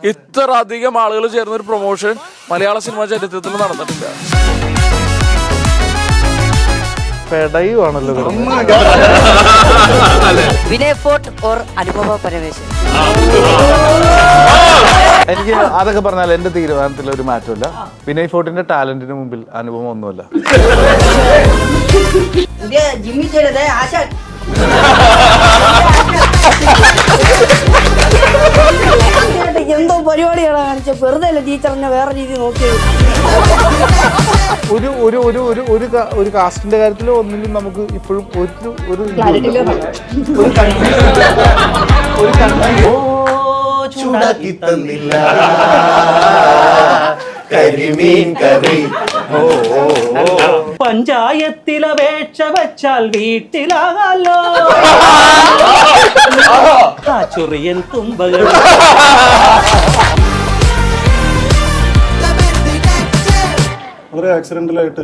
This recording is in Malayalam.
ഇത്ര അധികം ആളുകൾ ചേർന്ന ഒരു പ്രൊമോഷൻ മലയാള സിനിമാ ചരിത്രത്തിൽ നടന്നിട്ടില്ല. പെടയുവാണല്ലോ. വിനയ് ഫോർട്ട് ഓർ അനുപമ പരമേശ്വരൻ. എനിക്ക് അതൊക്കെ പറഞ്ഞാൽ എന്റെ തീരുമാനത്തിൽ ഒരു മാറ്റമില്ല. വിനയ് ഫോർട്ടിന്റെ ടാലന്റിന് മുമ്പിൽ അനുഭവം ഒന്നുമല്ല. എന്തോ പരിപാടിയാണ് കാണിച്ച വെറുതെ അല്ല ടീച്ചറിനെ വേറെ രീതി നോക്കിയത്. ഒരു കാസ്റ്റിന്റെ കാര്യത്തിൽ ഒന്നിലും നമുക്ക് ഇപ്പോഴും ഒരു ചൂടാക്കി തന്നില്ല കരിമീൻ കറി. പഞ്ചായത്തിൽ അപേക്ഷ വെച്ചാൽ വീട്ടിലാകാലോ ചൊറിയൻ തുമ്പകൾ. വളരെ ആക്സിഡന്റലായിട്ട്